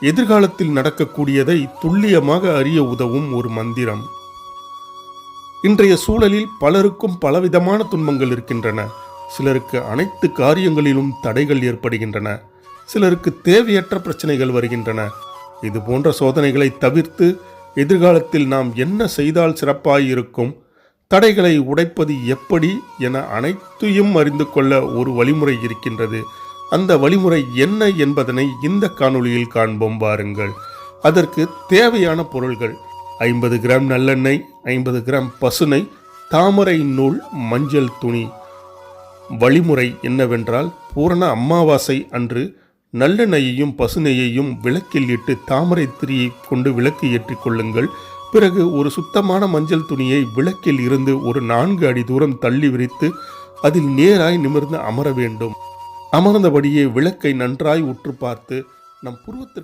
எதிர்காலத்தில் நடக்கக்கூடியதை துல்லியமாக அறிய உதவும் ஒரு மந்திரம். இன்றைய சூழலில் பலருக்கும் பலவிதமான துன்பங்கள் இருக்கின்றன. சிலருக்கு அனைத்து காரியங்களிலும் தடைகள் ஏற்படுகின்றன. சிலருக்கு தேவையற்ற பிரச்சனைகள் வருகின்றன. இது போன்ற சோதனைகளை தவிர்த்து எதிர்காலத்தில் நாம் என்ன செய்தால் சிறப்பாயிருக்கும், தடைகளை உடைப்பது எப்படி என அனைத்தையும் அறிந்து கொள்ள ஒரு வழிமுறை இருக்கின்றது. அந்த வழிமுறை என்ன என்பதனை இந்த காணொளியில் காண்போம் வாருங்கள். அதற்கு தேவையான பொருள்கள்: 50 கிராம் நல்லெண்ணெய், 50 கிராம் பசுனை, தாமரை நூல், மஞ்சள் துணி. வழிமுறை என்னவென்றால், பூரண அமாவாசை அன்று நல்லெண்ணெயையும் பசுநெய்யையும் விளக்கில் இட்டு தாமரை திரியை கொண்டு விளக்கு ஏற்றிக் கொள்ளுங்கள். பிறகு ஒரு சுத்தமான மஞ்சள் துணியை விளக்கில் இருந்து ஒரு 4 அடி தூரம் தள்ளி விரித்து அதில் நேராய் நிமிர்ந்து அமர வேண்டும். அமர்ந்தபடியே விளக்கை நன்றாய் உற்று பார்த்து நம் புருவத்திற்கு